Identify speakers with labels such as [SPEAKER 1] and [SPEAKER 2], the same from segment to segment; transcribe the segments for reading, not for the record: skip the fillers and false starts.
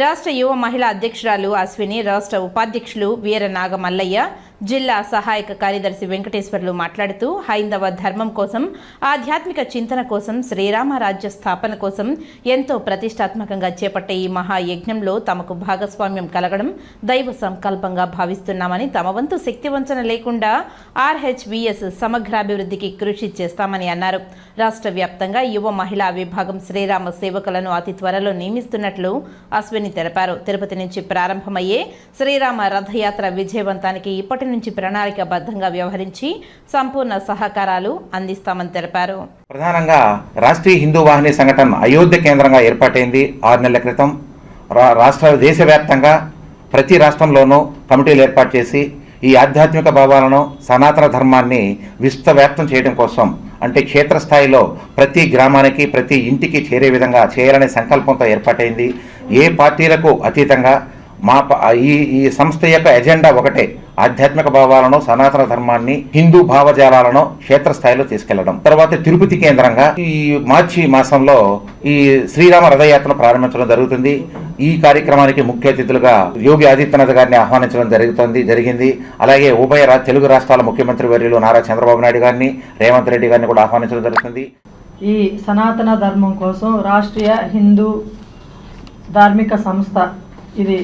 [SPEAKER 1] రాష్ట్ర యువ మహిళా అధ్యక్షురాలు అశ్విని, రాష్ట్ర ఉపాధ్యక్షులు వీర నాగమల్లయ్య, జిల్లా సహాయక కార్యదర్శి వెంకటేశ్వర్లు మాట్లాడుతూ హైందవ ధర్మం కోసం, ఆధ్యాత్మిక చింతన కోసం, శ్రీరామ రాజ్య స్థాపన కోసం ఎంతో ప్రతిష్టాత్మకంగా చేపట్టే ఈ మహాయజ్ఞంలో తమకు భాగస్వామ్యం కలగడం దైవ సంకల్పంగా భావిస్తున్నామని, తమ వంతు శక్తివంచన లేకుండా ఆర్హెచ్విఎస్ సమగ్రాభివృద్ధికి కృషి చేస్తామని అన్నారు. రాష్ట్ర వ్యాప్తంగా యువ మహిళా విభాగం శ్రీరామ సేవకులను అతి త్వరలో నియమిస్తున్నట్లు అశ్విని తెలిపారు. తిరుపతి నుంచి ప్రారంభమయ్యే శ్రీరామ రథయాత్ర విజయవంతానికి ఇప్పటి నుంచి ప్రణాళికాబద్ధంగా వ్యవహరించి సంపూర్ణ సహకారాలు అందిస్తామని తెలిపారు.
[SPEAKER 2] ప్రధానంగా రాష్ట్రీయ హిందూ వాహిని సంఘటన అయోధ్య కేంద్రంగా ఏర్పాటైంది 6 నెలల క్రితం. దేశవ్యాప్తంగా ప్రతి రాష్ట్రంలోనూ కమిటీలు ఏర్పాటు చేసి ఈ ఆధ్యాత్మిక భావాలను, సనాతన ధర్మాన్ని విశ్వవ్యాప్తం చేయడం కోసం, అంటే క్షేత్రస్థాయిలో ప్రతి గ్రామానికి, ప్రతి ఇంటికి చేరే విధంగా చేయాలనే సంకల్పంతో ఏర్పాటైంది. ఏ పార్టీలకు అతీతంగా ఈ సంస్థ యొక్క ఎజెండా ఒకటే, ఆధ్యాత్మిక భావాలను, సనాతన ధర్మాన్ని, హిందూ భావజాలాలను క్షేత్రస్థాయిలో తీసుకెళ్లడం. తర్వాత తిరుపతి కేంద్రంగా ఈ మార్చి మాసంలో ఈ శ్రీరామ రథయాత్రను ప్రారంభించడం జరుగుతుంది. ఈ కార్యక్రమానికి ముఖ్య అతిథులుగా యోగి ఆదిత్యనాథ్ గారిని ఆహ్వానించడం జరిగింది. అలాగే ఉభయ తెలుగు రాష్ట్రాల ముఖ్యమంత్రి వర్యులు నారా చంద్రబాబు నాయుడు గారిని, రేవంత్ రెడ్డి గారిని కూడా ఆహ్వానించడం జరుగుతుంది.
[SPEAKER 3] ఈ సనాతన ధర్మం కోసం రాష్ట్రీయ హిందూ ధార్మిక సంస్థ, ఇది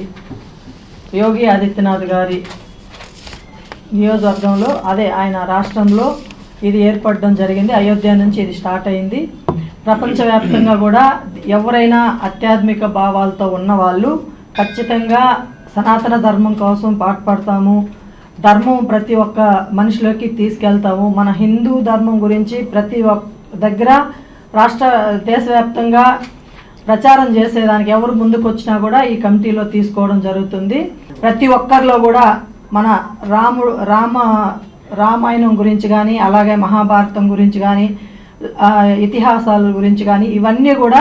[SPEAKER 3] యోగి ఆదిత్యనాథ్ గారి నియోజకవర్గంలో, ఆయన రాష్ట్రంలో ఇది ఏర్పడడం జరిగింది. అయోధ్య నుంచి ఇది స్టార్ట్ అయింది. ప్రపంచవ్యాప్తంగా కూడా ఎవరైనా ఆధ్యాత్మిక భావాలతో ఉన్న వాళ్ళు ఖచ్చితంగా సనాతన ధర్మం కోసం పాటుపడతాము, ధర్మం ప్రతి ఒక్క మనిషిలోకి తీసుకెళ్తాము. మన హిందూ ధర్మం గురించి ప్రతి ఒక్క దగ్గర దేశవ్యాప్తంగా ప్రచారం చేసేదానికి ఎవరు ముందుకు వచ్చినా కూడా ఈ కమిటీలో తీసుకోవడం జరుగుతుంది. ప్రతి ఒక్కరిలో కూడా మన రామాయణం గురించి కానీ, అలాగే మహాభారతం గురించి కానీ, ఇతిహాసాల గురించి కానీ, ఇవన్నీ కూడా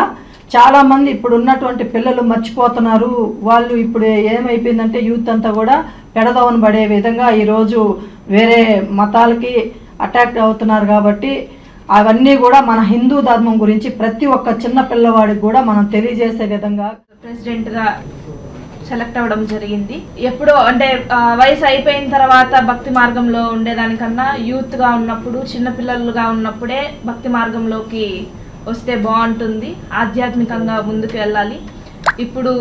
[SPEAKER 3] చాలామంది ఇప్పుడు ఉన్నటువంటి పిల్లలు మర్చిపోతున్నారు. వాళ్ళు ఇప్పుడు ఏమైపోయిందంటే యూత్ అంతా కూడా పెడదవన పడే విధంగా ఈరోజు వేరే మతాలకి అటాక్ట్ అవుతున్నారు. కాబట్టి అవన్నీ కూడా మన హిందూ ధర్మం గురించి ప్రతి ఒక్క చిన్న పిల్లవాడికి కూడా మనం తెలియజేసే విధంగా
[SPEAKER 4] ప్రెసిడెంట్గా సెలెక్ట్ అవ్వడం జరిగింది. ఎప్పుడో అంటే వయసు అయిపోయిన తర్వాత భక్తి మార్గంలో ఉండేదానికన్నా యూత్గా ఉన్నప్పుడు, చిన్నపిల్లలుగా ఉన్నప్పుడే భక్తి మార్గంలోకి వస్తే బాగుంటుంది. ఆధ్యాత్మికంగా ముందుకు వెళ్ళాలి. ఇప్పుడు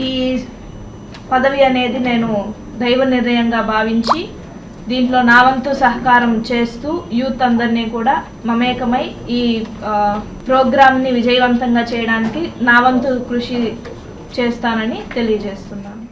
[SPEAKER 4] ఈ పదవి అనేది నేను దైవ నిర్ణయంగా భావించి దీంట్లో నా వంతు సహకారం చేస్తూ యూత్ అందరినీ కూడా మమేకమై ఈ ప్రోగ్రామ్ని విజయవంతంగా చేయడానికి నా వంతు కృషి చేస్తానని తెలియజేస్తున్నాను.